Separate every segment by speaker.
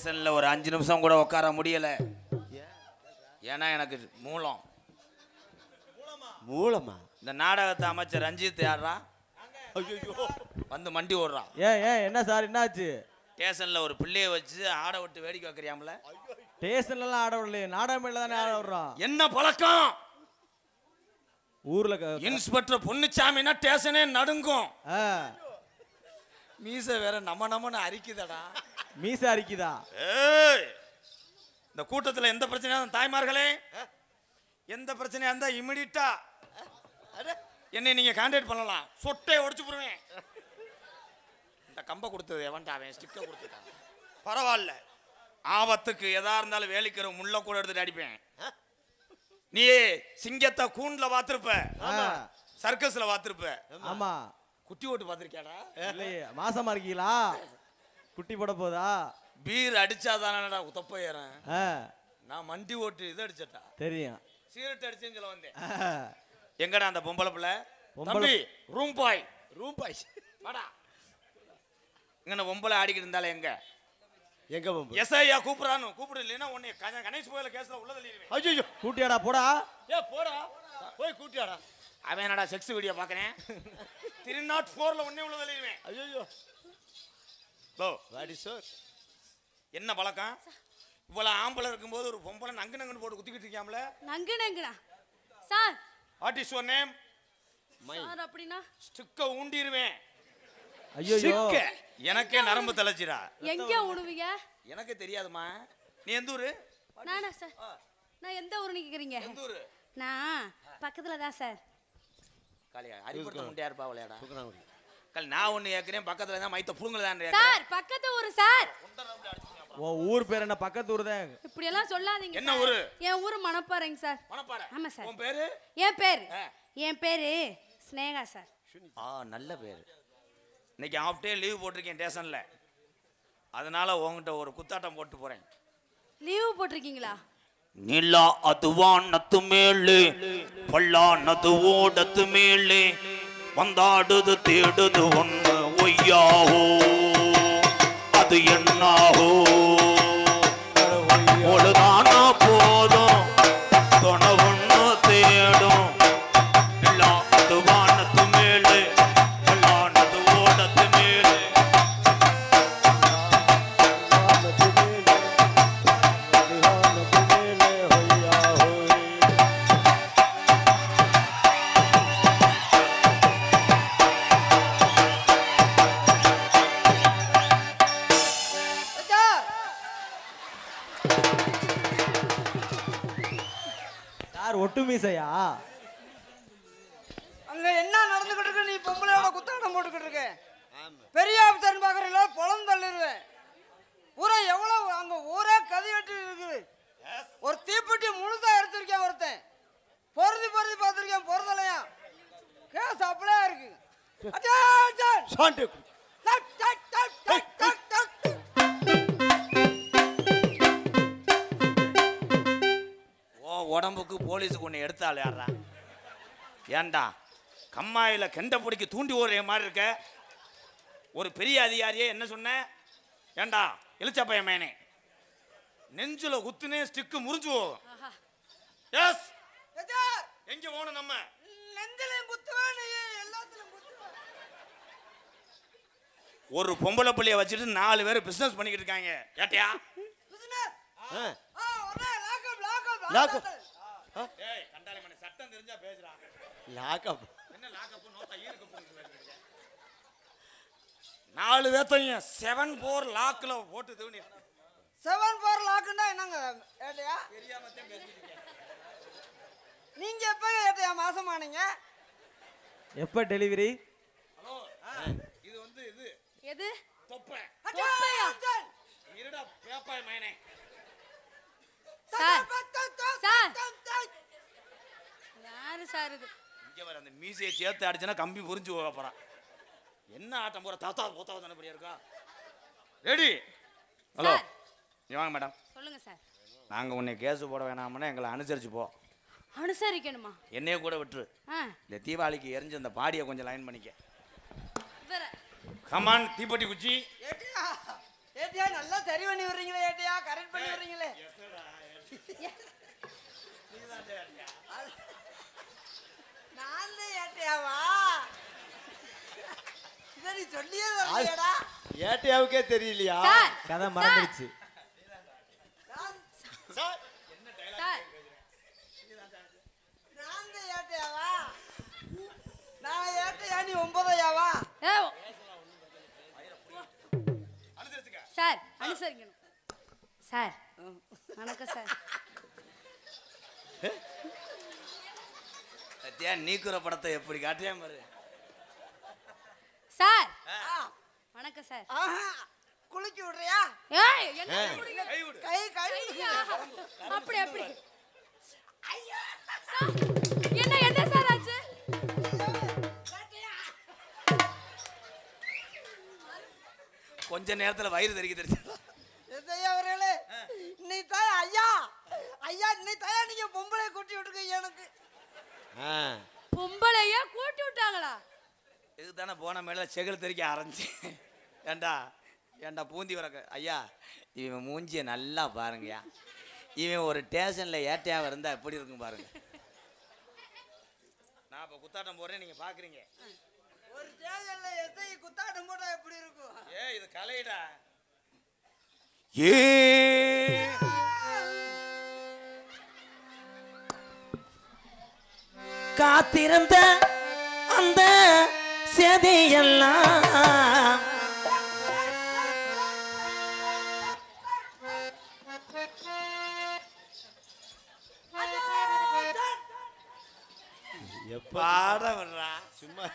Speaker 1: ஸ்டேஷன்ல ஒரு 5 நிமிஷம் கூட உட்கார முடியல. ஏன்னா எனக்கு மூலம்.
Speaker 2: மூலமா?
Speaker 1: இந்த நாடகத்தை அமைச்சர் ரஞ்சித் யாரா வந்து மண்டி ஓடுறான்.
Speaker 3: ஏன் என்ன சார் என்னாச்சு?
Speaker 1: ஸ்டேஷன்ல ஒரு பிள்ளைய வச்சு ஆட விட்டு வேடிக்கை வைக்கிறியாம்ல.
Speaker 3: ஸ்டேஷன்ல எல்லாம் ஆட விடலையே, நாடகம் தானே ஆட விடுறான்.
Speaker 1: என்ன பழக்கம்?
Speaker 3: ஊர்ல
Speaker 1: இன்ஸ்பெக்டர் பொன்னுச்சாமின்னா ஸ்டேஷனே நடுங்கும். மீச வேற நம்மன்னு அரிக்குதடா.
Speaker 3: மீச அரிக்குதா?
Speaker 1: இந்த கூட்டத்தில் எந்த பிரச்சனையா தாய்மார்களே, எந்த பிரச்சனையா இருந்தா இமிடியட்டா என்னை நீங்க கான்டாக்ட் பண்ணலாம். சொட்டை உடைச்சு போடுவேன். இந்த கம்ப கொடுத்தது எவன்டா? அவன் ஸ்டிக்கர் கொடுத்துட்டான். பரவாயில்ல, ஆபத்துக்கு எதா இருந்தாலும் வேலைக்கிற முள்ள கூட எடுத்துட்டு அடிப்பேன். நீ சிங்கத்தை கூண்டுல பாத்திருப்ப, சர்க்கஸ்ல பாத்திருப்ப.
Speaker 3: ஆமா.
Speaker 1: குட்டி ஓட்டு பாத்திருக்கியாடா?
Speaker 3: இல்லையே. மாசமா இருக்கீங்களா? குட்டி போட போதா?
Speaker 1: பீர் அடிச்சாதானடா உத்தப்ப ஏறேன். நான் மண்டி ஓட்டு இது அடிச்சட்டா
Speaker 3: தெரியும்.
Speaker 1: சீரட் அடிச்சேன்னு சொல்ல வந்தேன். எங்கடா அந்த பொம்பளை பிள்ளை? தம்பி ரூம் பாய் வாடா. இங்க பொம்பளை ஆடிக்கிட்டு இருந்தாலே எங்க
Speaker 2: எங்க பொம்பளை?
Speaker 1: எஸ்ஐயா கூப்பிடுறான்னு கூப்பிடு, இல்லைன்னா உன்னை கணேஷ் போயில கேஸ்ல உள்ள தள்ளிடுவேன்.
Speaker 2: ஐயோ
Speaker 3: கூட்டியாடா போடா.
Speaker 1: போடா போய் கூட்டியாடா. அவன் என்னடா செக்ஸ் வீடியோ பாக்குறேன். 304ல உன்னை உள்ள தள்ளிடுவேன்.
Speaker 2: ஐயோ
Speaker 1: போ
Speaker 2: வாடி சார்.
Speaker 1: என்ன பழக்கம்? இவ்வளவு ஆம்பளை இருக்கும்போது ஒரு பொம்பளை நங்கு நங்குன்னு போட்டு குத்திக்கிட்டு இருக்கியாம்ல.
Speaker 4: நங்கு நங்குனா sir?
Speaker 1: What is your name?
Speaker 4: Sir அப்படினா
Speaker 1: ஸ்டிக்க ஊண்டிடுவேன்.
Speaker 3: ஐயோ
Speaker 1: எனக்கே நரம்பு தளச்சிரா.
Speaker 4: எங்க ஊடுவீங்க?
Speaker 1: எனக்கு தெரியாதுமா. நீ எந்த ஊரு?
Speaker 4: நானா சார்? நான் எந்த ஊருன்னு கேக்குறீங்க?
Speaker 1: எந்த ஊரு?
Speaker 4: நான் பக்கத்துல தான் சார்.
Speaker 1: காளியா அரிபட்ட முண்டையா இருப்பா வளையடா. கல் நான் ஒன்னு கேக்குறேன், பக்கத்துல தான் மைத்த புடுங்கல தான்
Speaker 4: கேக்குறேன். சார் பக்கத்து ஊரு சார்.
Speaker 3: ஓ ஊர் பேர் என்ன? பக்கத்து ஊர் தான்.
Speaker 4: இப்படி எல்லாம் சொல்லாதீங்க.
Speaker 1: என்ன ஊரு?
Speaker 4: என் ஊரு மணப்பாறைங்க சார்.
Speaker 1: மணப்பாறை?
Speaker 4: ஆமா சார்.
Speaker 1: உன் பேரு?
Speaker 4: என் பேரு ஸ்னேகா சார்.
Speaker 1: நல்ல பேரு. இன்னைக்கு ஆஃப் டே லீவ் போட்டிருக்கேன் ஸ்டேஷன்ல. அதனால உங்ககிட்ட ஒரு குத்தாட்டம் போட்டு போறேன்.
Speaker 4: லீவ் போட்டிருக்கீங்களா?
Speaker 1: நிலா அதுவானத்து மேலே பல்லானது ஓடத்து மேலே வந்தாடுது தேடுது ஒன்று ஒய்யாவோ அது என்னாவோ ஒழுதானா போதும் துணை ஒன்று தேடும். நிலா அதுவானத்து மேலே பல்லானது ஓடத்து மேலே.
Speaker 3: ஒட்டுமீசையா?
Speaker 5: அங்க என்ன நடந்துகிட்டு இருக்கு? நீ பொம்பளையோட குத்தாட்டம் போட்டுக்கிட்டு இருக்க. பெரிய ஆபீசர் பாக்குறீங்களா? பொலம் தள்ளிடுவேன். பூரா எவ்வளவு அங்க ஊரே கதி வெட்டி இருக்குது. ஒரு தீப்பெட்டி முழுதா எடுத்திருக்கேன். ஒருத்தன் பொருதி பார்த்திருக்கேன். பொருதலையா கேஸ் அப்படியே இருக்கு.
Speaker 1: உடம்புக்கு போலீஸுக்கு ஒன்று எடுத்தாள் யாரா? ஏண்டா கம்மாயில கெண்ட பிடிக்க தூண்டி ஓடுற மாதிரி இருக்க. ஒரு பெரிய அதிகாரியே என்ன சொன்ன? ஏண்டா எழுச்சா பையன் மேனே நெஞ்சுல குத்துனே ஸ்டிக்கு முறிஞ்சு போகும். எஸ் எங்க போகணும்? நம்ம
Speaker 5: நெஞ்சிலையும் குத்துவேன், எல்லாத்துலயும் குத்துவேன்.
Speaker 1: ஒரு பொம்பளை பிள்ளைய வச்சுட்டு 4 பேர் பிசினஸ் பண்ணிக்கிட்டு இருக்காங்க. கேட்டியா? சட்டம் தெரிஞ்சா பேசுறா. என்ன லாக்அப் நோட்டா ஈருக்கு போட்டு 4 பேத்தையும் 7-4 லாக்ல போட்டு தூணி.
Speaker 5: 7-4 லாக்னா என்னங்க? ஏட்டையா
Speaker 1: தெரியாம தான் பேசிட்டீங்க.
Speaker 5: நீங்க எப்ப ஏட்டையா மாசமானீங்க?
Speaker 3: எப்ப டெலிவரி?
Speaker 1: ஹலோ இது வந்து இது
Speaker 4: எது?
Speaker 1: தொப்பை.
Speaker 4: தொப்பையா?
Speaker 1: இருடா பேப்பாய் மேனே.
Speaker 4: சார் யாரு சார் இது?
Speaker 1: இங்க வர அந்த மீசையை சேர்த்து அடிச்சனா கம்பி புரிஞ்சு போக போறான். என்ன ஆட்டம் போற தாத்தா போத்தா தானே படியா இருக்கா? ரெடி? ஹலோ நீ வாங்க மேடம்.
Speaker 4: சொல்லுங்க சார்.
Speaker 1: நாங்க உன்னை கேஸ் போட வேணாம்னா எங்களை அனுசரிச்சு போ.
Speaker 4: அனுசரிக்கணுமா?
Speaker 1: என்னைய கூட விட்டுரு. இந்த தீபாவளிக்கு எரிஞ்ச அந்த பாடியை கொஞ்சம் லைன் பண்ணிக்க. கமான் தீப்பெட்டி குச்சி.
Speaker 5: ஏட்டையா ஏட்டியா நல்லா சரி பண்ணி விடுறீங்களே ஏட்டியா கரெக்ட் பண்ணி விடுறீங்களே நான் ஏட்டியாவா இதை நீ சொல்லியே வரலையேடா
Speaker 2: ஏட்டையாவுக்கே தெரியலையா?
Speaker 4: சார்
Speaker 3: கதை மறந்துடுச்சு.
Speaker 4: சார்
Speaker 5: நான் ஏட்டையாவா நான் ஏட்டையா நீ 9ஆவா
Speaker 4: ஏ, சார் அனுசரிக்கணும் சார். வணக்கம் சார்.
Speaker 1: சத்யா நீக்குற படத்தை எப்படி காட்டியா பாரு.
Speaker 4: சார் வணக்கம் சார்.
Speaker 5: ஆஹா குளிக்க விடுறியா
Speaker 4: ஏய் என்ன குடிங்க?
Speaker 5: கை கை
Speaker 4: ஐயா, அப்படி அப்படி. சார், என்ன சார் ஆச்சு?
Speaker 1: கொஞ்ச நேரத்துல வயிறு தெரிக்க தெரிச்சு.
Speaker 5: எதையா அவர்களே இன்னைக்கு தான் ஐயா ஐயா இன்னைக்கு தான் நீங்க பொம்பளை கூட்டி விட்டுருக்கீங்க எனக்கு
Speaker 4: பொம்பளைய கூட்டி விட்டாங்களா?
Speaker 1: இதுக்கு தானே போன மேல செகல் தெரிக்க ஆரம்பிச்சு. ஏண்டா பூந்தி வரக்க ஐயா இவன் மூஞ்சிய நல்லா பாருங்கய்யா. இவன் ஒரு ஸ்டேஷன்ல ஏட்டையாக இருந்தா எப்படி இருக்கும் பாருங்க. நான் இப்போ குத்தாட்டம் போறேன் நீங்க பாக்குறீங்க.
Speaker 5: ஒரு ஸ்டேஷன்ல எஸ்ஐ குத்தாட்டம் போட்டா எப்படி இருக்கும்?
Speaker 1: இது கலைடா. ஏ காத்திருந்த அந்த செதியெல்லாம் பாட வர்றா
Speaker 2: சும்மா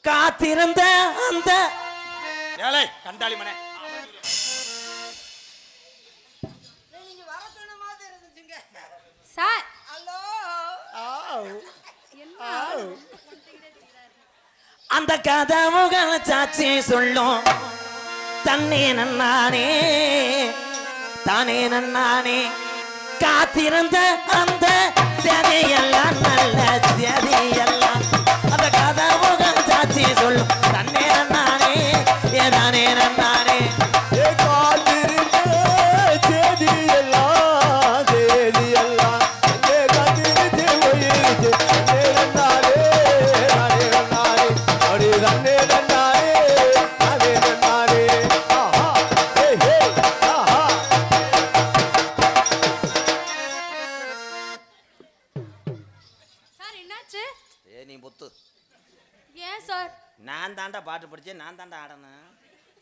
Speaker 1: காத்திருந்த அந்த ஏழை கண்டாளி மனே
Speaker 5: நீங்க வர சொன்ன மாதிரி இருந்துச்சுங்க.
Speaker 4: சார்
Speaker 5: ஹலோ
Speaker 4: என்ன
Speaker 1: அந்த கதவுகள் சாட்சி சொல்லும் தன்னே நன்னானே தானே நன்னானே காத்திருந்த அந்த செதியெல்லாம் நல்ல செதியெல்லாம் அந்த கதவுகள் சாட்சி சொல்லும் தன்னே நன்னானே ஏதானே நன்னானே
Speaker 4: சார் என்னாச்சு?
Speaker 1: நீ புத்து
Speaker 4: ஏன் சார்?
Speaker 1: நான் தாண்டா பாட்டு படிச்சேன் நான் தாண்டா ஆடணும்.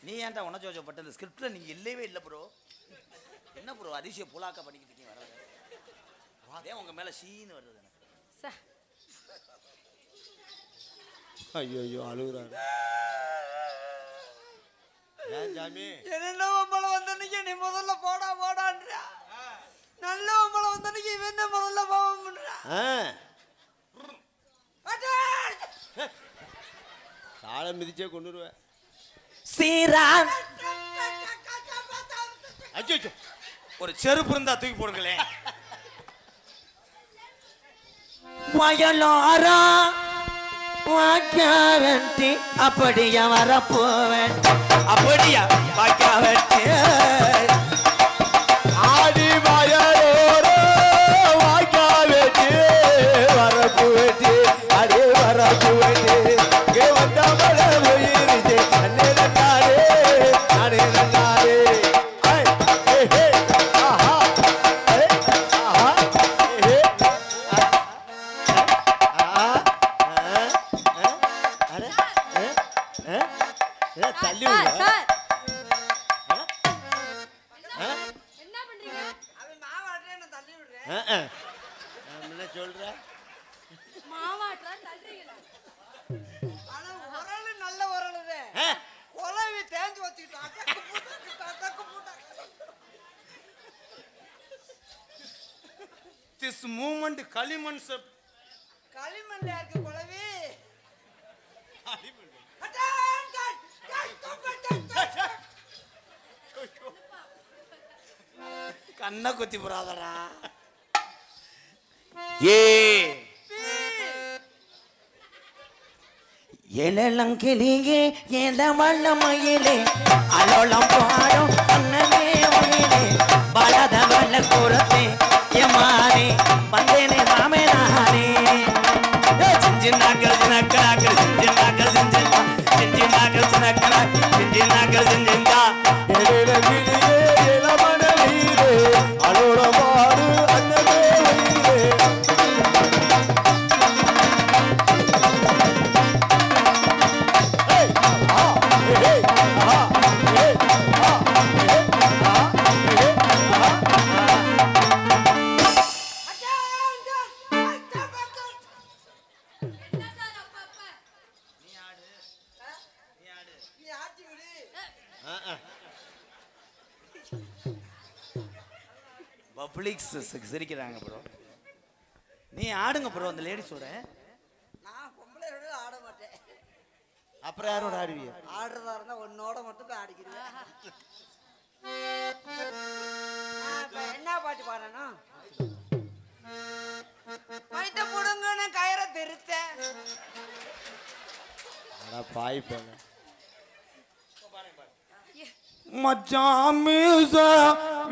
Speaker 1: நீ ஏன்டா உணர்ச்சி இந்த ஸ்கிரிப்ட்ல நீங்க இல்லவே இல்லை ப்ரோ. என்ன ப்ரோ அதிசய புலாக்கா பண்ணிக்கிட்டு இருக்கீங்க வர அதே உங்க மேல சீன்னு வருது எனக்கு.
Speaker 4: சார்
Speaker 2: ஐயோ அழுகுறாரு. ஏன் ஜாமி
Speaker 5: என்ன பொம்பளை வந்தன்னைக்கு நீ முதல்ல போடா போடான்றா. நல்ல பொம்பளை வந்தன்னைக்கு இவன் என்ன முதல்ல போவான்றா.
Speaker 2: காலை மிதிச்சே கொண்டுருவேன்.
Speaker 1: சீரான் ஒரு செருப்பு இருந்தா தூக்கி போடுங்களேன். வயலோரா வாக்காவட்டி அப்படியா வரப்போவேன் அப்படியா வாக்காவட்டி
Speaker 2: ஆடி வயலோரோ வாய்க்கா வெட்டி வரப்பு வெட்டி அடி வரப்பு வெட்டி இங்கே வந்த மழை போயிருச்சு அண்ணே நன்னாரே நானே நன்னாரே ஆஹா ஆஹா தள்ளி
Speaker 4: சார்
Speaker 2: விடுறா.
Speaker 4: சார் என்ன பண்றீங்க?
Speaker 5: அவன் மாவாட்டே நான் தள்ளி விடுறேன்.
Speaker 2: நான் என்ன சொல்றேன்?
Speaker 4: மாவாட்டா தள்ளுறீங்களா?
Speaker 5: ஆனா உரல் நல்ல உரல் தான். குலவி தேஞ்சு வச்சுக்கிட்டான். தக்கு போட்டா.
Speaker 1: திஸ் மூமெண்ட் களிமண்
Speaker 5: களிமண்ல இருக்கு குலவி.
Speaker 1: கண்ணை குத்தி போறாதடா. ஏ ஏலங்கிளியே ஏலமல்ல மயிலே அலோலம் பாடும் அண்ணனே உயிலே பலத வல்ல கூறத்தே எமானே வந்தேனே மாமே நானே சிஞ்சினாக்கள் சினக்கனாக்கள் சிஞ்சினாக்கள் சிஞ்சினாக்கள் சினக்கனாக்கள் சிஞ்சினாக்கள் சிஞ்சிந்தா
Speaker 2: ஏலங்கிளியே ஏலமணலீரே அலோலமாடு அண்ணனே உயிரே
Speaker 4: என்ன சார் அப்பப்ப
Speaker 1: பப்ளிக்ஸ் சிரிக்கிறாங்க ப்ரோ. நீ ஆடுங்க ப்ரோ அந்த லேடிஸோட.
Speaker 5: நான் பொம்பளையோட ஆட மாட்டேன்.
Speaker 2: அப்புறம் யாரோட ஆடுவீங்க?
Speaker 5: ஆடுறதா இருந்தா உன்னோட மட்டும் போய் ஆடிக்கிறேன். என்ன பாட்டு பாடணும்? மைத்த புடுங்கன்னு கயிறை திருத்தேன்.
Speaker 2: அட பாய் பேன
Speaker 1: மச்சான் மீச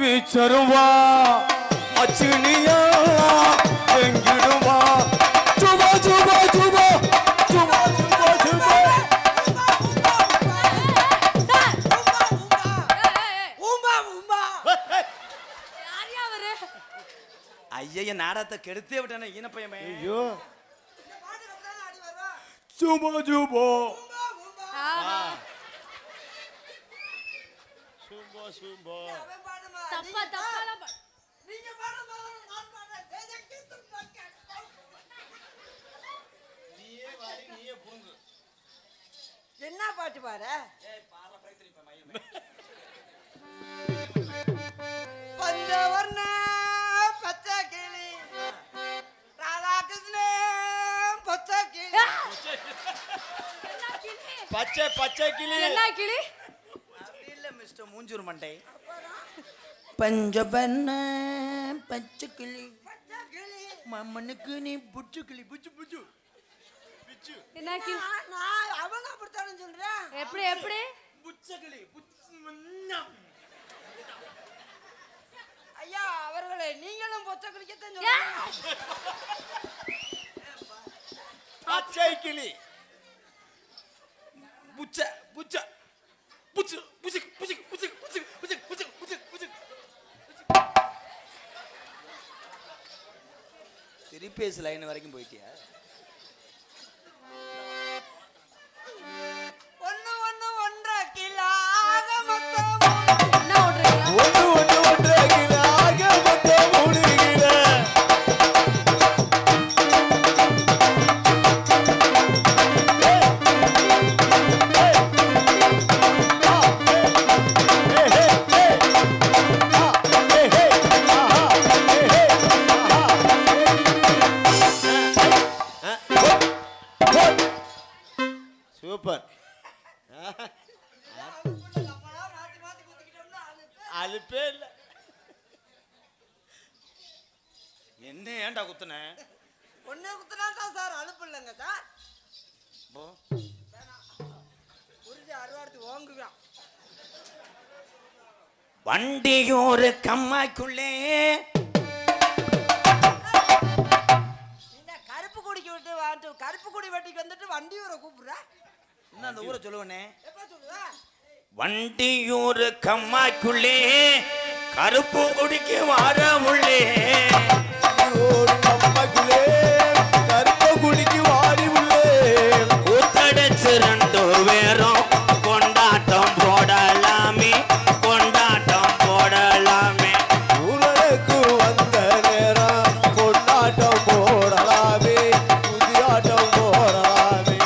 Speaker 1: விச்சருவா மச்சினியா எங்கிடுவா சுபா சுபா சுபா சுபா சுபா சுபா. ஐய நாடகத்தை கெடுத்தே விட்டானே ஈனப்பையமே.
Speaker 2: ஐயோ
Speaker 1: சுபா சுபா
Speaker 2: சும்போ சும்போ
Speaker 4: தப்பா தப்பாலாம்
Speaker 5: என்ன பாட்டு பாரு? பஞ்சவர்ண பச்சை கிளி ராதாகிருஷ்ண பச்சை கிளி.
Speaker 4: என்ன கிளி?
Speaker 2: பச்சை பச்சை கிளி
Speaker 4: என்ன கிளி?
Speaker 1: இல்ல மிஸ்டர் மூஞ்சூர் மண்டை. பஞ்சபன்ன பச்சை கிளி
Speaker 5: பச்சை கிளி.
Speaker 1: மம்மனுக்கு நீ புச்சு கிளி புச்சு புச்சு.
Speaker 4: என்ன கிளி?
Speaker 5: நான் அவங்க அப்படித்தானே சொல்றேன்.
Speaker 4: எப்படி எப்படி?
Speaker 1: புச்சகிளி
Speaker 5: ஐயா அவர்களே நீங்களும் பொச்சை கிளிக்கத்தான்
Speaker 4: ஏன்?
Speaker 5: சொல்றீங்க.
Speaker 2: பச்சை கிளி
Speaker 1: புச்ச புச்ச புச்சு புச்சு புச்சு புச்சு புச்சு புச்சு புச்சு புச்சு புச்சு. திருப்பேஸ் லைன் வரைக்கும் போயிட்டியா?
Speaker 5: ஒண்ணு ஒண்ணு ஒன்றரை கிலோ ஆக மொத்தம்
Speaker 4: என்ன ஓடுறீங்களா?
Speaker 2: ஒன்று ஒன்று ஒன்றரை கிலோ ஆக மொத்தம் 3 கிலோ. சூப்பர்.
Speaker 5: மாத்தி மாத்தி குத்திக்கிட்டோம்னா
Speaker 2: அலுப்பே இல்ல.
Speaker 1: என்ன ஏன்டா குத்துன?
Speaker 5: ஒண்ணே குத்துனா தான் சார் அனுப்பு இல்லைங்க சார்.
Speaker 1: போ.
Speaker 5: உறுதி அறுவாடுத்து ஓங்குவான்.
Speaker 1: வண்டியூர் கம்மாய்க்குள்ளே
Speaker 5: இந்த கருப்பு கொடிக்கு விட்டு வாட்டு கருப்பு கொடி வெட்டிக்கு வந்துட்டு வண்டியூரை கூப்பிடுற.
Speaker 1: என்ன அந்த ஊரை சொல்லுவனே?
Speaker 5: எப்ப சொல்லுவ?
Speaker 1: வண்டியூர் கம்மாய்க்குள்ளே கருப்பு குடிக்கு வார உள்ளே
Speaker 2: ஒரு கம்மக்குள்ளே கருப்ப குடிக்கு வாடி உள்ளே.
Speaker 1: கூத்தடைச்சு 2 பேரும் கொண்டாட்டம் போடலாமே கொண்டாட்டம் போடலாமே.
Speaker 2: ஊரலுக்கு வந்த நேரம் கொண்டாட்டம் போடலாமே குதியாட்டம் போடலாமே.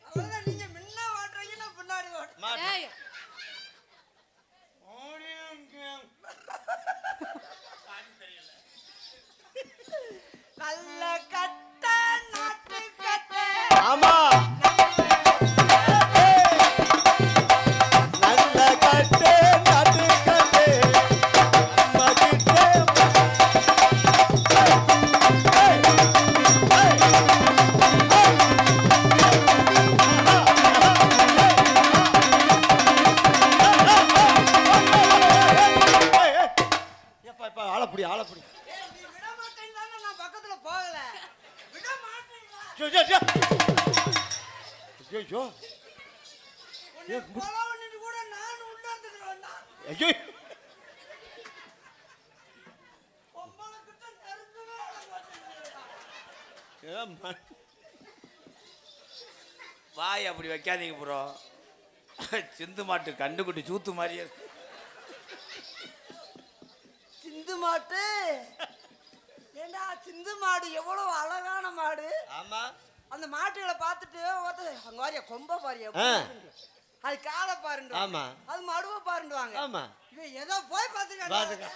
Speaker 5: அவ்வளவுதான் நீங்க முன்ன வாட்டுறீங்க நான் பின்னாடி வாட்டுறேன்.
Speaker 4: ஏய்,
Speaker 5: நல்ல கட்ட
Speaker 2: ஐயோ
Speaker 5: உன்னை கொலை பண்ணிட்டு கூட நான் உள்ள வந்துட்டு வந்தேன்.
Speaker 2: ஐயோ
Speaker 5: பொம்பளை கிட்ட நெருங்கவே விட மாட்டேங்கிறீங்களா?
Speaker 1: வாய் அப்படி வைக்காதீங்க ப்ரோ. சிந்து மாட்டு கண்டுக்குட்டி சூத்து மாதிரியே இருக்கு.
Speaker 5: சிந்து மாட்டு ஏண்டா சிந்து மாடு எவ்வளவு அழகான மாடு.
Speaker 2: ஆமா
Speaker 5: அந்த மாட்டுகளை பார்த்துட்டு ஒருத்தர் அங்க வாரியா கொம்ப பாரியா அது காலை பாருங்க.
Speaker 2: ஆமா.
Speaker 5: அது மடுவை பாருண்டுவாங்க.
Speaker 2: ஆமா.
Speaker 5: இவன் ஏதோ போய் பார்த்துக்க.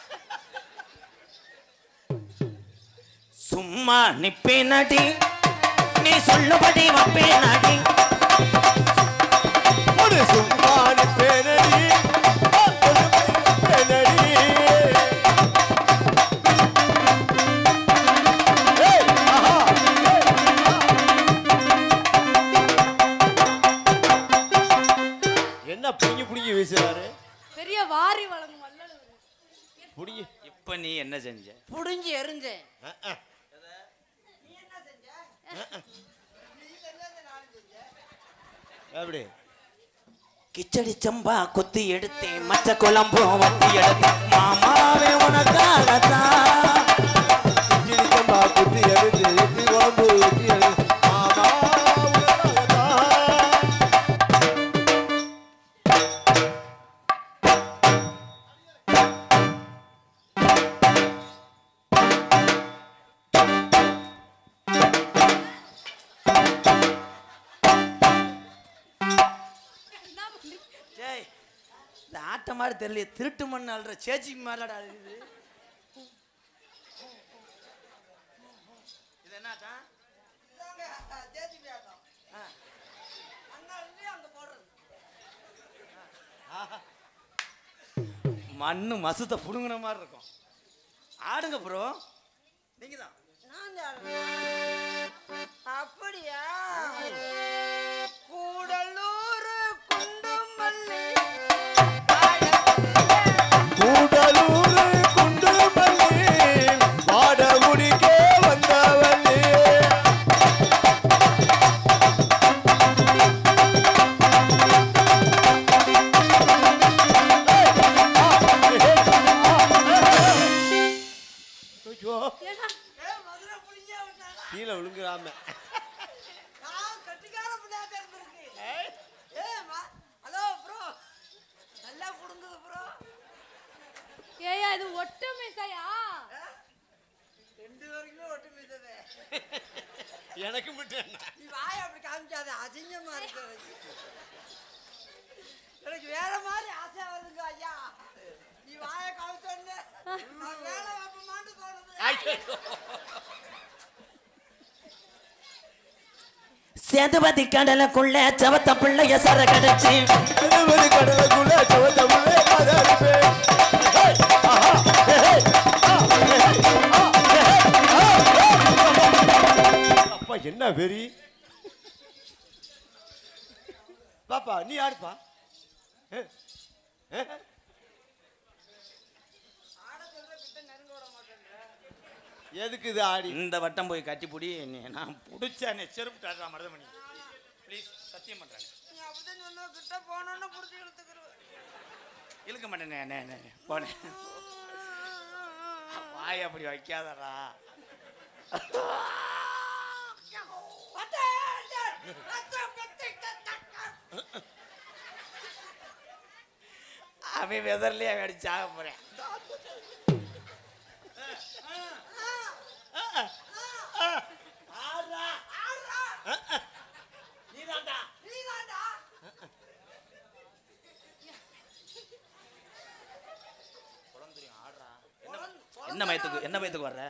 Speaker 1: சும்மா நிப்பேனடி நீ சொல்லுபடி வப்பேனடி
Speaker 2: ஒரு சும்மானி பேனடி பேனடி என்ன புடிங்கி புடிங்கி வீசுறாரு?
Speaker 4: பெரிய வாரி வழங்கும் வள்ளல் இவரு.
Speaker 2: புடிங்கி
Speaker 1: இப்ப நீ என்ன செஞ்ச?
Speaker 5: புடிஞ்சு எரிஞ்சேன்.
Speaker 2: எப்படி
Speaker 1: கிச்சடி சம்பா கொத்தி எடுத்தேன் மச்ச குழம்பு வத்தி எடுத்தேன் மாமாவே உனக்காகத்தான்.
Speaker 2: கிச்சடி சம்பா குத்தி எடுத்து எத்தி குழம்பு வெட்டி எடுத்து மாமா உனக்காகத்தான்.
Speaker 4: என்ன பண்றீங்க?
Speaker 1: டேய் இந்த ஆட்ட மாதிரி தெரியல திருட்டு மண் அல்ற சேச்சி மேலடா இது. இது என்னடா? மண்ணு மசுத்த புடுங்குன மாதிரி இருக்கும். ஆடுங்க ப்ரோ. நீங்க தான்.
Speaker 5: அப்படியா? கூடலூர் குண்டுமல்லி
Speaker 2: கூடலூர் குண்டுமல்லி வாடகுடிக்கே வந்தவள்ளி. ஐயோ
Speaker 4: ஏன்னா,
Speaker 5: மதுரை புளிஞ்சா விட்டாரா?
Speaker 2: கீழே விழுங்குறாம
Speaker 5: கட்டிக்கார பிள்ளையாட்ட இருந்திருக்கு. ஹலோ ப்ரோ, நல்லா புடுங்குது ப்ரோ.
Speaker 4: ஏய்யா இது ஒட்டு மிசையா?
Speaker 5: ரெண்டு வரைக்குமே ஒட்டு மீதவே.
Speaker 2: எனக்கு மட்டும் என்ன?
Speaker 5: நீ வாயை அப்படி காமிக்காத, அசிங்கமா இருக்கு. எனக்கு வேற மாதிரி ஆசை வருதுங்க ஐயா. நீ வாயை காமிச்சோன்னு நான் வேலை வைப்பமான்னு தோணுது.
Speaker 1: சேதுபதி கடலுக்குள்ள சவத்த பிள்ளைய சர கடைச்சு
Speaker 2: திருவதி கடலுக்குள்ள சவத்தமுள்ளே காதலிப்பே. அப்பா என்ன வெறி? பாப்பா நீ ஆடுப்பா. எதுக்கு இது ஆடி?
Speaker 1: இந்த வட்டம் போய் கட்டிப்புடி நான் புடிச்ச செருப்பு டாடா மருதமணி ப்ளீஸ் சத்தியம் பண்றேன்.
Speaker 5: நீ அப்படிதான் சொன்ன, கிட்ட போனோன்னு புடிச்சு இழுத்துக்கிருவேன்.
Speaker 1: இழுக்க மாட்டேனே போனேன். வாய் அப்படி வைக்காதடா. அவன் வெதர்லயே அடிச்சு ஆக போறேன். என்ன பயத்துக்கு வர்ற?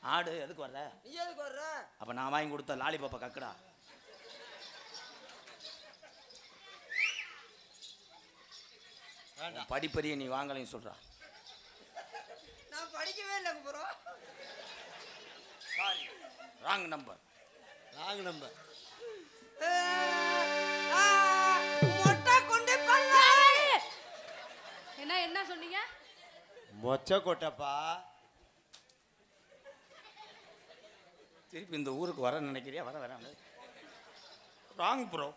Speaker 1: ஆடு எதுக்கு வர்ற? அப்ப நான் வாங்கி கொடுத்த லாலிபாப்பா கக்குடா. படிப்பறிய நீ வாங்கலைன்னு சொல்றா.
Speaker 5: நான் படிக்கவே இல்லைங்க bro.
Speaker 1: Sorry wrong number.
Speaker 2: Wrong number.
Speaker 5: மொட்டை கொண்டு பல்ல.
Speaker 4: என்ன சொன்னீங்க?
Speaker 2: மொச்ச கொட்டப்பா.
Speaker 1: திருப்பி இந்த ஊருக்கு வர நினைக்கிறியா? வர வர ராங் ப்ரோ.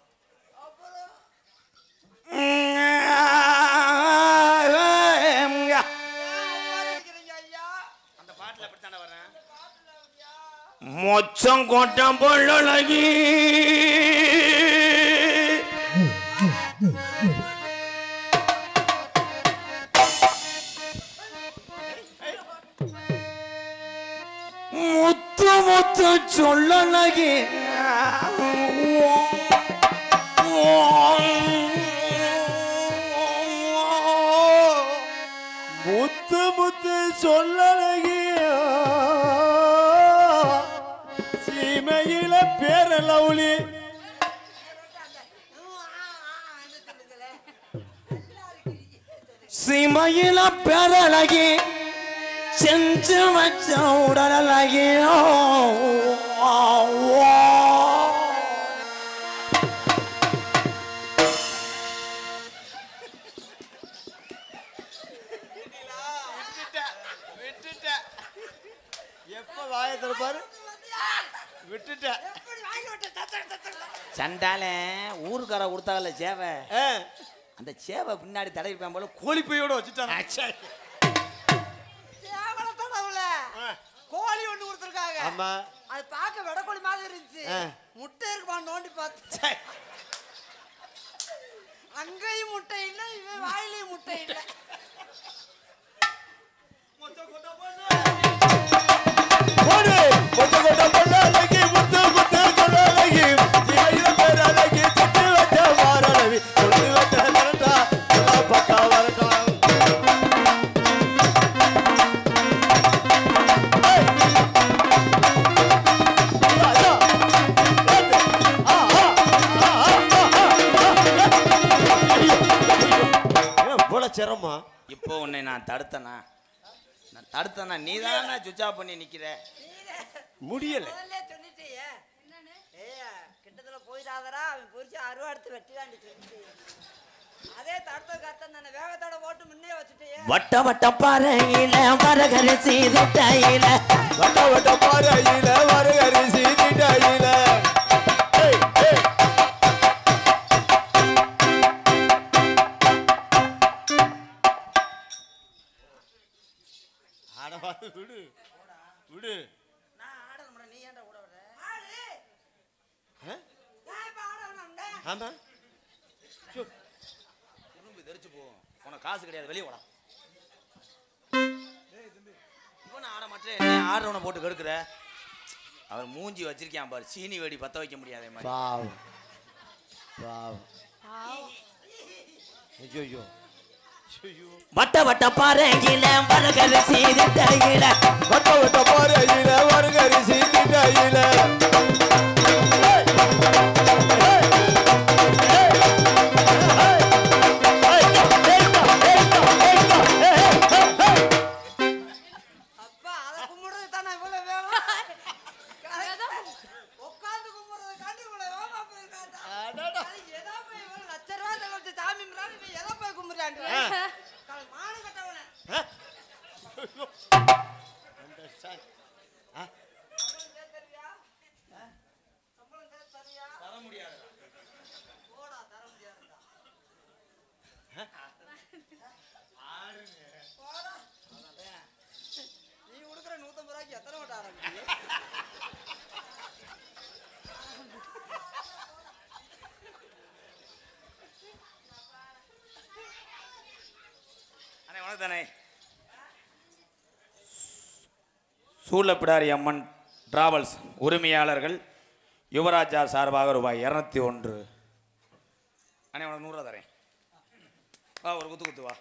Speaker 1: அந்த பாட்டில் அப்படித்தானே வரேன். மொச்சம் கோட்டம் பொள்ளழகி முத்து முத்து சொல்லழகி
Speaker 2: முத்து முத்து சொல்லழகிய சீமையில பேரலவுளி
Speaker 1: சீமையில பேரழகி செஞ்சு வச்ச உடலழகியோ
Speaker 2: எப்ப வாயை திறப்பாரு விட்டுட்ட
Speaker 1: சண்டால ஊருக்கார கொடுத்தாங்கல்ல சேவை, அந்த சேவை பின்னாடி தடவிப்பான் போல கோழிப்பையோட வச்சுட்டான்.
Speaker 5: கோழி ஒண்ணு கொடுத்துருக்காங்க.
Speaker 2: ஆமா
Speaker 5: அது பார்க்க வெடக்கோழி மாதிரி இருந்துச்சு. முட்டை இருக்குமா நோண்டி பார்த்து அங்கேயும் முட்டை இல்ல, இவன் வாயிலையும் முட்டை இல்ல.
Speaker 2: போடு கொட்ட கொட்ட பொள்ளழகி முத்து முத்து சொல்லழகி சீமையில பேரழகி சுட்டு வச்ச மாரழகி கொண்டு வச்ச வரட்டா எல்லா பக்கா வரட்டா. சிரமா
Speaker 1: இப்போ உன்னை நான் தடுத்தனா? நான் தடுத்தனா? நீ தானே சுவிட்ச் ஆஃப் பண்ணி நிக்கிற.
Speaker 2: முடியல.
Speaker 5: முதல்ல சொல்லிட்டீயே. என்னன்னு? ஏய் கிட்டத்துல போயிடாதடா, அவன் புரிச்சு அருவா எடுத்து வெட்டிடான்னு சொல்லிட்டு. அதே தடுத்த கத்தம் தானே, வேகத்தோட போட்டு முன்னே வச்சுட்டீயே.
Speaker 1: வட்ட வட்ட பாறையில வரகரிசி திட்டையில,
Speaker 2: வட்ட வட்ட பாறையில வரகரிசி திட்டையில. விடு விடு.
Speaker 5: நான் ஆடணும்டா, நீ ஏன்டா ஓட வர? ஆடு. நான் இப்ப ஆடணும்டா.
Speaker 2: ஆமா
Speaker 1: உரும்பு தெரிச்சு போவோம். உனக்கு காசு கிடையாது, வெளியே போடா. இவன் ஆட மாட்டே, என்ன ஆடுறவனை போட்டு கெடுக்கிற? அவர் மூஞ்சி வச்சிருக்கான் பாரு, சீனி வெடி பத்த வைக்க முடியாதே மாதிரி.
Speaker 2: பாவம் பாவம். ஐயோ
Speaker 1: வட்ட வட்ட பாறையில வரகரிசி திட்டையில,
Speaker 2: வட்ட வட்ட பாறையில வரகரிசி திட்டையில.
Speaker 5: அப்பா அத கும்பிடுறது தானே இவ்வளவு வேகம். உட்கார்ந்து கும்பிடுறது காட்டி இவ்வளவு வேகமா போயிருக்காடா. அது எதா போய் இவ்வளவு லட்ச ரூபாய் செலவழிச்சு சாமி முன்னாடி இவன் எதை போய் கும்பிடுறான்? மானு கட்டவன.
Speaker 1: தர முடியாது.
Speaker 5: போடா தர முடியாதுடா. போடா. நீ கொடுக்குற 150 ரூபாய்க்கு எத்தனை ஓட்ட ஆரம்பிச்சு?
Speaker 1: அண்ணே வணக்கம் தானே. சூளப்பிடாரி அம்மன் டிராவல்ஸ் உரிமையாளர்கள் யுவராஜா சார்பாக ரூபாய் 201. அண்ணே உனக்கு 100 ரூபா தரேன். வா ஒரு குத்து குத்து வா.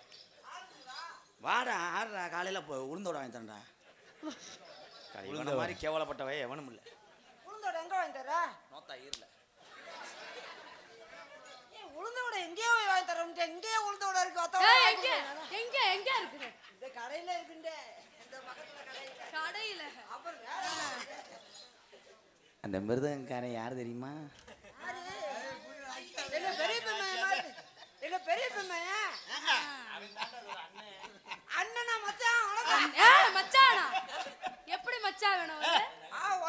Speaker 1: வாடா ஆடுறா, காலையில் உளுந்தோட வாங்கி தரேன்டா. உளுந்த மாதிரி கேவலப்பட்டவை எவனும் இல்லை.
Speaker 5: உளுந்தோட எங்க வாங்கி தர?
Speaker 1: நோத்தா ஈரல.
Speaker 5: உளுந்தோட எங்கேயோ வாங்கி தரோம்ட்டு, எங்கேயோ உளுந்தோட இருக்கு.
Speaker 4: எங்க எங்க எங்க இருக்குது?
Speaker 5: இந்த கடையில இருக்குண்டே, இந்த பக்கத்துல கடையில.
Speaker 4: கடையில.
Speaker 5: அப்புறம் வேற
Speaker 1: அந்த மிருதங்காரன் யார் தெரியுமா?
Speaker 5: எங்க பெரிய பெண்மையன். எங்க பெரிய பெண்மையன் அண்ணனா மச்சான்.
Speaker 4: மச்சானா? எப்படி மச்சான் வேணும்?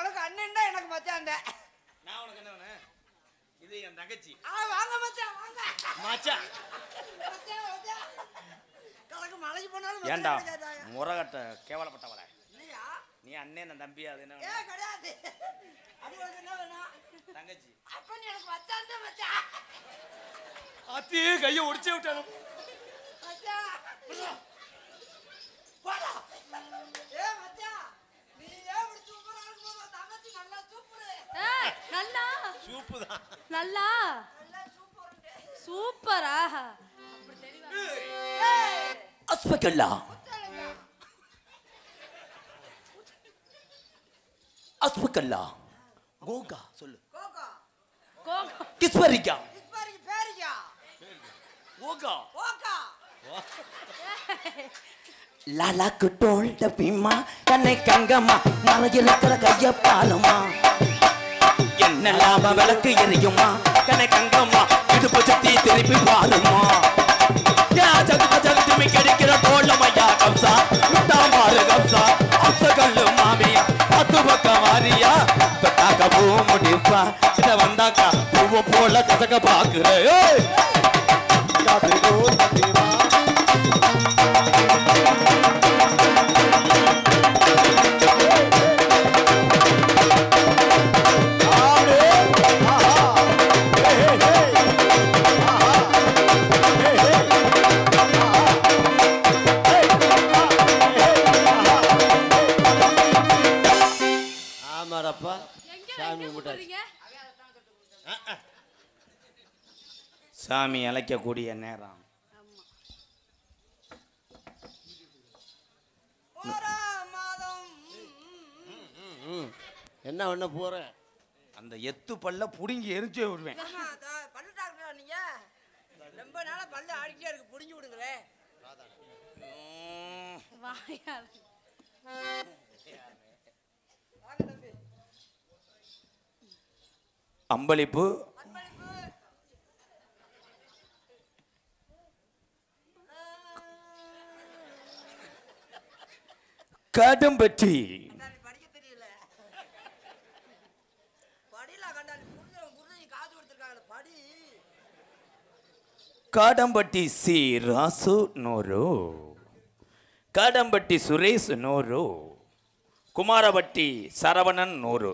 Speaker 5: உனக்கு அண்ணன் தான் எனக்கு மச்சான் தான்.
Speaker 1: நான் உனக்கு என்ன வேணும்? இது என் தங்கச்சி.
Speaker 5: வாங்க மச்சான் வாங்க.
Speaker 1: மச்சான்.
Speaker 5: மச்சான் மச்சான். கலக்கு மலைக்கு போனாலும்
Speaker 1: ஏண்டா
Speaker 5: மச்சான் கேட்டாங்க.
Speaker 1: முறகட்ட கேவலப்பட்டவள.
Speaker 5: இல்லையா?
Speaker 1: நீ அண்ணன் நான் தம்பி அது என்ன
Speaker 5: ஏ கிடையாது. அது உனக்கு என்ன வேணும்?
Speaker 1: தங்கச்சி.
Speaker 5: அப்ப நீ எனக்கு மச்சான் தான் மச்சான்.
Speaker 1: அத்தி கையை ஒடிச்சே விட்டாலும்.
Speaker 5: மச்சான். போடா. ஏ மச்சான். நீ ஏன் இப்படி சூப்பரா இருக்கும்போது தங்கச்சி நல்லா சூப்பரு.
Speaker 4: நல்லா
Speaker 2: சூப்பு தான்.
Speaker 4: நல்லா
Speaker 5: நல்லா சூப்பருண்டு.
Speaker 4: சூப்பரா அப்படி தெரியவா
Speaker 5: ஏய்
Speaker 2: அஸ்பகல்லா
Speaker 5: முத்தலங்க.
Speaker 2: அஸ்பகல்லா கோகா சொல்லு.
Speaker 5: கோகா.
Speaker 4: கோகோ
Speaker 2: கிஸ்வரிக்கா
Speaker 5: இஸ்பாரிக்கு பேரிக்கா.
Speaker 1: ஓகா.
Speaker 5: கோகா.
Speaker 2: லாலா குட்டோல் டப்பிமா கண்ணை கங்கம்மா மலையிருக்கிற கைய பாலம்மா என்ன லாப விளக்கு எரியுமா கண்ணை கங்கம்மா இடுப்பு சுத்தி திருப்பி பாருமா ஜகத்துமி கிடைக்கிற தோழமையா கம்சா முட்டாமாறு கம்சா அப்சகல்லு மாமியா பத்து பக்கம் மாறியா தொட்டாக்க பூ முடிப்பா இத வந்தாக்கா பூவ போல கசக்க பாக்குறேன் ஆமாடப்பா
Speaker 4: எங்க
Speaker 2: சாமி
Speaker 4: எங்க
Speaker 2: கும்பிட்டாச்சு.
Speaker 4: போறீங்க?
Speaker 1: சாமி அழைக்கக்கூடிய நேரம்.
Speaker 5: ஓரா மாதம்.
Speaker 2: என்ன பண்ண போற
Speaker 1: அந்த எத்து பல்ல புடுங்கி எரிஞ்சே விடுவேன்.
Speaker 5: ஆமா, பல்லு டாக்டரா நீங்க? ரொம்ப நாளா பல்லு ஆடிட்டே இருக்கு, புடிஞ்சு விடுங்களே.
Speaker 4: வாயால
Speaker 5: வாங்க தம்பி.
Speaker 1: அம்பளிப்பு
Speaker 5: அன்பளிப்பு.
Speaker 1: கடும்பட்டி
Speaker 5: கண்டாணி படிக்க தெரியல. படியில கண்டாணி புரிஞ்சு காது கொடுத்துருக்காங்க படி.
Speaker 1: காடம்பட்டி சி ராசு நூறு, காடம்பட்டி சுரேஷ் நூறு, குமாரபட்டி சரவணன் நூறு,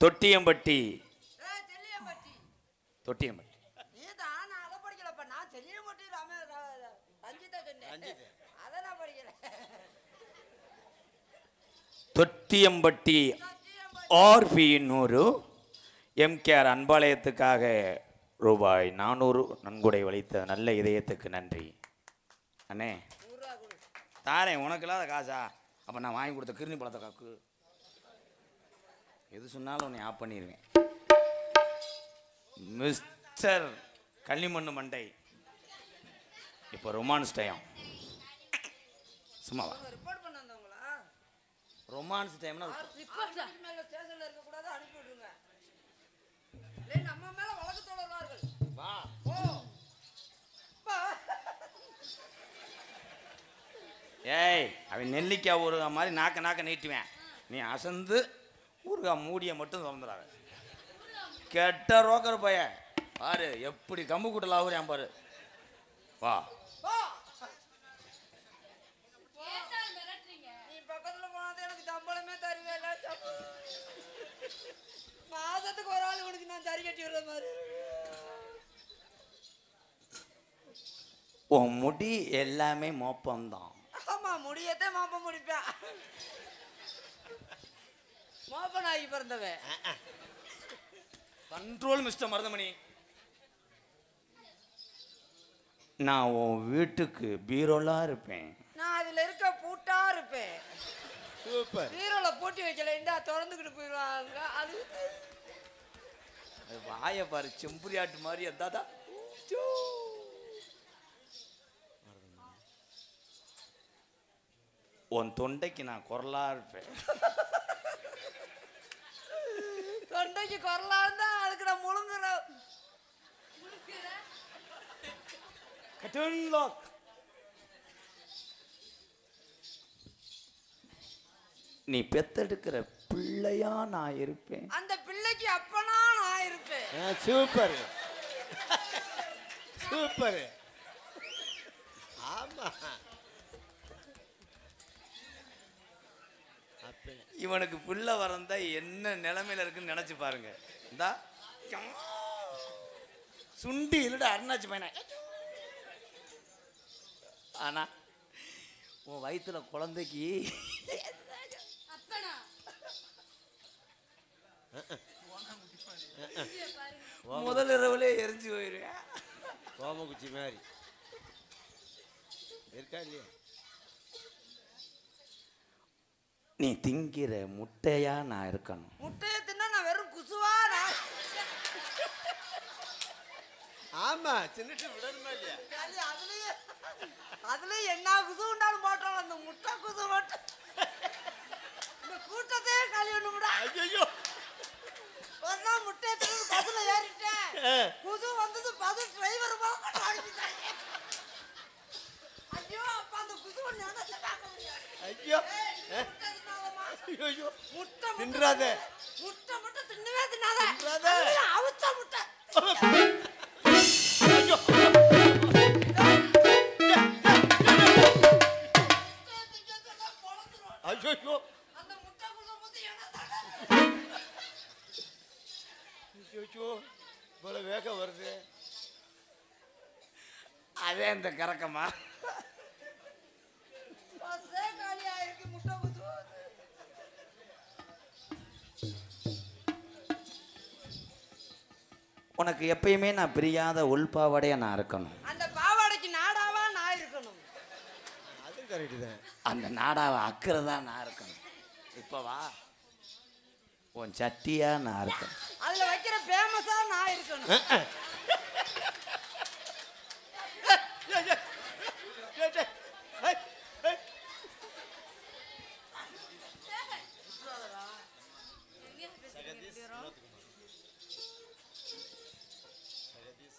Speaker 1: தொட்டியம்பட்டி
Speaker 5: தெல்லியம்பட்டி.
Speaker 1: தொட்டியம்பட்டி
Speaker 5: நீதான், நான் அதை படிக்கலப்பா. நான் தெல்லியம்பட்டி ரஞ்சிதா சொன்னேன். அதை நான் படிக்கல.
Speaker 1: தொட்டியம்பட்டி ஆர்பி நூறு, எம்கேஆர் அன்பாலயத்துக்காக ரூபாய் 400 நன்கொடை வளித்த நல்ல இதயத்துக்கு நன்றி. அண்ணே தாரேன், உனக்கு இல்லாத காசா? அப்போ நான் வாங்கி கொடுத்த கிருணி பழத்தை காக்கு எது சொன்னாலும் உன்னை ஆஃப் பண்ணிடுவேன். மிஸ்டர் கள்ளிமண்ணு மண்டை, இப்போ ரொமான்ஸ் டைம். சும்மாவா?
Speaker 5: ரிப்போர்ட் பண்ண வந்தவங்களா?
Speaker 1: ரொமான்ஸ் டைம்னா
Speaker 4: ரிப்போர்ட்டா?
Speaker 5: மேல ஸ்டேஷன்ல இருக்க கூடாது, அனுப்பி விடுங்க. இல்லை, நம்ம மேல வழக்கு தொடர்வார்கள்.
Speaker 2: வா
Speaker 5: ஓ பா.
Speaker 1: ஏய், அவன் நெல்லிக்காய் ஊறுகாய் மாதிரி நாக்க நீட்டுவேன். நீ அசந்து ஊறுகாய் மூடிய மட்டும் திறந்துடாத. கெட்ட ரோக்கர் பைய பாரு, எப்படி கம்பு கூட்டல் ஆகுறேன் பாரு. வா
Speaker 5: பா.
Speaker 4: ஏசா மிரட்டுறீங்க?
Speaker 5: நீ பக்கத்துல போனாதான் எனக்கு சம்பளமே தருவே இல்ல. மாசத்துக்கு ஒரு ஆள் உனக்கு நான் சரி கட்டி விடுற மாதிரி.
Speaker 1: உன் முடி எல்லாமே மோப்பம்தான்.
Speaker 5: ஆமா, முடியத்தே மாப்ப முடிப்பேன். மோப்பனாகி பிறந்தவன்.
Speaker 1: Control mister Maruthamani. நான் உன் வீட்டுக்கு பீரோலா இருப்பேன்.
Speaker 5: நான் அதுல இருக்க பூட்டா இருப்பேன்.
Speaker 2: சூப்பர்.
Speaker 5: பீரோல பூட்டி வைக்கல, இந்தா திறந்துக்கிட்டு போயிடுவாங்க. அது
Speaker 1: வாய பாரு, செம்புரியாட்டு மாதிரி. அதாதா உன் தொண்டைக்கு நான் குரலா இருப்பேன்.
Speaker 5: தொண்டைக்கு குரலா இருந்தா அதுக்கு நான் முழுங்குற.
Speaker 1: நீ பெத்தெடுக்கிற பிள்ளையா நான் இருப்பேன்.
Speaker 5: அந்த பிள்ளைக்கு அப்பனா நான் இருப்பேன்.
Speaker 2: Super super. ஆமா
Speaker 1: இவனுக்கு புள்ள வரந்தா என்ன நிலைமையில இருக்குன்னு நினைச்சு பாருங்க. இந்தா சுண்டி இல்லடா அருணாச்சி பையனை. ஆனா உன் வயிற்றுல குழந்தைக்கு
Speaker 4: அப்பனா
Speaker 1: முதல் இரவுலே எரிஞ்சு போயிருவேன்.
Speaker 2: கோமகுச்சி மாதிரி இருக்கா இல்லையா?
Speaker 1: நீ திங்கிற முட்டையா நான் இருக்கணும்.
Speaker 5: முட்டையை தின்னா நான் வெறும் குசுவா நான்.
Speaker 2: ஆமா சின்னிட்டு விடணுமா இல்லையா?
Speaker 5: அதுலயே என்ன குசு உண்டாலும் போட்டோம். அந்த முட்டை குசு மட்டும் இந்த கூட்டத்தையே காலி ஒண்ணு.
Speaker 2: ஐயோ
Speaker 5: ஒரு நாள் முட்டையை தின்னு பஸ்ல ஏறிட்டேன். குசு வந்தது பஸ் டிரைவர் போக அனுப்பிட்டாங்க. ஐயோ அப்ப அந்த குசுவை நினைச்சு பார்க்க முடியாது.
Speaker 2: ஐயோ ஐயோ
Speaker 5: முட்டை
Speaker 2: தின்றாதே.
Speaker 5: முட்டை மட்டும் தின்னவே தின்னாத.
Speaker 2: தின்றாதே.
Speaker 5: அவுச்ச முட்டை.
Speaker 2: ஐயோ ஐயோ
Speaker 5: அந்த முட்டை குசு பத்தி என்ன
Speaker 2: ஐயோ இவ்வளோ வேகம் வருது.
Speaker 1: அதே இந்த கறக்கமா
Speaker 5: பஸ்ஸே காலியா இருக்கு. முட்டை குசு
Speaker 1: உனக்கு எப்பயுமே நான் பிரியாத உள்பாவடையா நான் இருக்கணும்.
Speaker 5: அந்த பாவாடைக்கு நாடாவா நான் இருக்கணும்.
Speaker 2: அது கரெக்டு தான்.
Speaker 1: அந்த நாடாவை அக்கிறதா நான் இருக்கணும். இப்ப வா உன் சட்டியா நான் இருக்கணும்.
Speaker 5: அதுல வைக்கிற ஃபேமஸா நான் இருக்கணும்.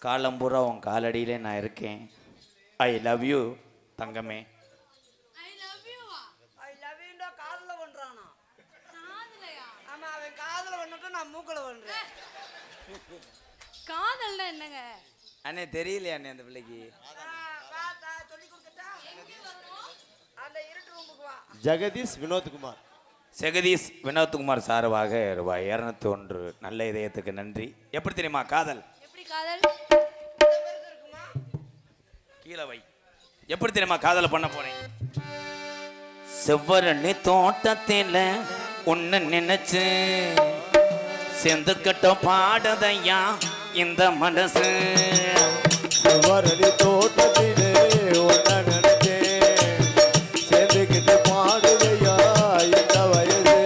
Speaker 1: காலம்பூரா உன் காலடியிலே நான் இருக்கேன். ஐ லவ் யூ தங்கமே.
Speaker 4: I love you.
Speaker 5: I love you காதுல பண்றானா?
Speaker 4: காதலையா?
Speaker 5: ஆமா அவன் காதுல பண்ணிட்டு நான் மூக்குல பண்றேன்.
Speaker 4: காதல்னா என்னங்க?
Speaker 1: அண்ணே தெரியலையா அண்ணே அந்த பிள்ளைக்கு?
Speaker 5: சொல்லி கொடுத்துட்டா
Speaker 4: எங்க வரணும்?
Speaker 5: அந்த இருட்டு ரூமுக்கு வா.
Speaker 2: ஜெகதீஷ் வினோத்குமார்.
Speaker 1: ஜெகதீஷ் வினோத்குமார் சார்பாக ரூபாய் 201 நல்ல இதயத்துக்கு நன்றி. எப்படி தெரியுமா காதல்?
Speaker 4: எப்படி காதல்?
Speaker 5: பெருசு இருக்குமா?
Speaker 1: கீழே வை. எப்படி தெரியுமா காதலை பண்ண போனேன்? செவ்வரணி தோட்டத்தில் ஒன்னு நினைச்சு செந்துக்கட்ட பாடுதையா இந்த மனசு.
Speaker 2: சுவரடி தோட்டத்திலே ஒன்ன நினைச்சேன் சேர்ந்துக்கிட்டு பாடுதையா இந்த வயது.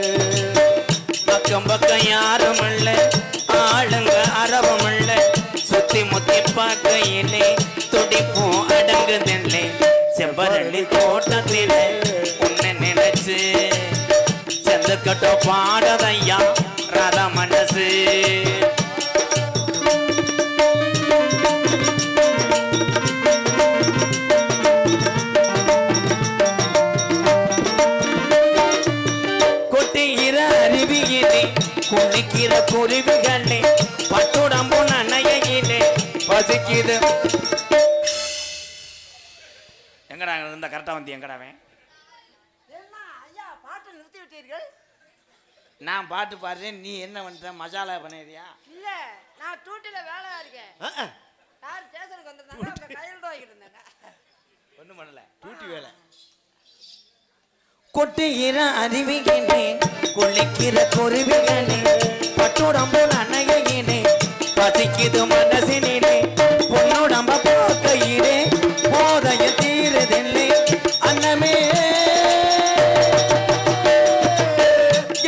Speaker 1: பக்கம் பக்கம் யாரும் இல்ல ஆளுங்க அரவம் இல்ல சுத்தி முத்தி பார்க்கையிலே துடிப்பும் அடங்குதில்லை. செவ்வரணி தோட்டத்தில் ஒன்னு நினைச்சு செந்துக்கட்ட பாடுதையா ராத மனசு. கொட்டுகிற அருவியிலே குளிக்கிற குருவிகளே பட்டுடம்பு நனையிலே பசிக்குது. எங்கடா இருந்த கரெக்டா வந்து எங்கடாவே?
Speaker 5: என்ன ஐயா பாட்டு நிறுத்தி விட்டீர்கள்?
Speaker 1: நான் பாட்டு பாடுறேன், நீ என்ன பண்ற? மசாலா பண்ணியா?
Speaker 5: இல்ல நான் டூட்டில வேலையா இருக்கேன். யார் ஸ்டேஷனுக்கு வந்திருந்தாங்க, அவங்க கையில் வாங்கிட்டு இருந்தாங்க.
Speaker 1: ஒண்ணும் பண்ணல.
Speaker 2: டூட்டி வேலை.
Speaker 1: கொட்டுகிற அருவிகளே குளிக்கிற குருவிகளே பட்டுடம்பு நனையிலே பசிக்குது மனசினிலே பொன்னுடம்ப போக்கையிலே போதைய தீருதில்லை அன்னமே.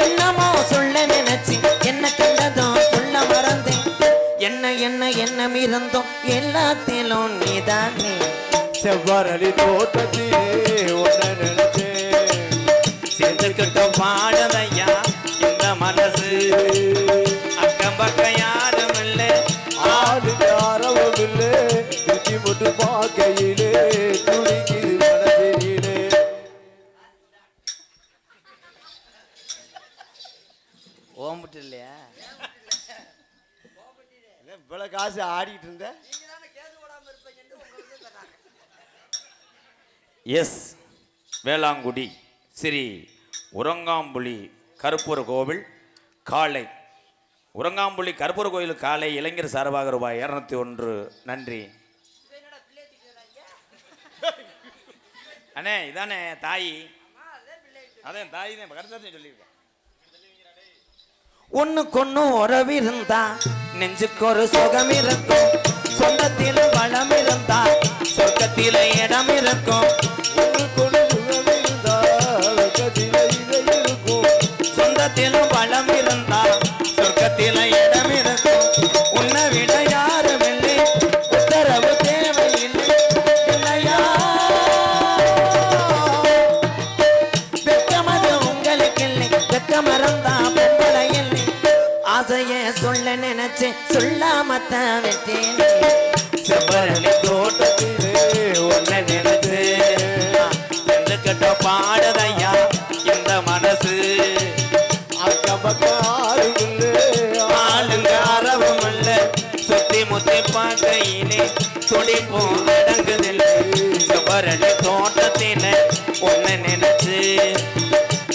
Speaker 1: என்னமோ சொல்ல நினைச்சு என்ன கண்டதும் சொல்ல மறந்தேன். என்ன என்ன எண்ணம் இருந்தோம் எல்லாத்திலும் நீதானே.
Speaker 2: செவ்வரளி தோட்டத்திலே ஒன்ன நினைச்சேன்
Speaker 1: சேர்ந்துக்கிட்ட பாடுதையா இந்த மனசு. அக்கம் பக்கம் யாரும் இல்லை
Speaker 2: ஆளுங்க அறவும் இல்லை சுற்றி முட்டு பார்க்கையிலே துடிக்குது மனதிலே. இவ்வளவு காசு ஆடிட்டு இருந்த.
Speaker 5: நீங்க தானே கேது போடாம இருப்பீங்கன்னு உங்களுக்கு தர்றாங்க.
Speaker 1: எஸ் வேளாங்குடி ஸ்ரீ உரங்காம்புலி கருப்பூர் கோவில் காலை உரங்காம்புலி கருப்பூர் கோயில் காலை இளைஞர் சார்பாக ரூபாய் 201. நன்றி அண்ணே. இதானே தாய், அதான் தாய் தான் கருத்து சொல்லியிருக்கேன். ஒண்ணுக்கொன்னு உறவு இருந்தா நெஞ்சுக்கு ஒரு சுகம் இருக்கும், சொந்தத்தில வளம் இருந்தா சொர்க்கத்தில இடம் இருக்கும். சொந்தத்தில வளம் இருந்தா சொர்க்கத்தில இடம் இருக்கும். உன்னை விட யாரும் இல்லை, உத்தரவு தேவையில்லை இல்லையா. வெக்கமது உங்களுக்கு இல்லை, வெக்கமறந்தா பொம்பளை இல்லை. ஆசைய சொல்ல நினைச்சு சொல்லாமத்தான் விட்டேன். செவ்வரளி தோட்டத்திலே ஒன்ன நினைச்சு கிட்ட பாடுதையா இந்த மனசு. ஆளுங்க அறவும் இல்ல, சுத்தி முத்தி பார்க்கையிலே துடிப்பும் அடங்குதில்லை. செவ்வரளி தோட்டத்தில ஒன்ன நினைச்சு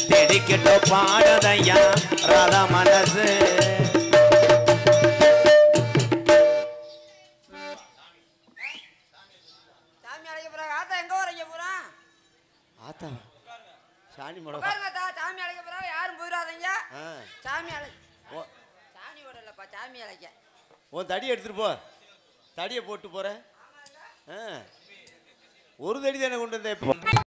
Speaker 1: திடிக்கிட்ட பாடுதையா ராதா மனசு.
Speaker 5: சாமி அழைக்க போறாங்க. ஆத்தா எங்க வரீங்க பூரா?
Speaker 2: ஆத்தா சாணி மடம்.
Speaker 5: உட்காருங்க தா. சாமி அழைக்க போறாங்க, யாரும் போயிடாதீங்க. சாமி சாமி ஓடலப்பா, சாமி அழைக்க.
Speaker 2: உன் தடி எடுத்துட்டு போ, தடியை போட்டு போற. ஒரு தடி தானே கொண்டு வந்தேன்.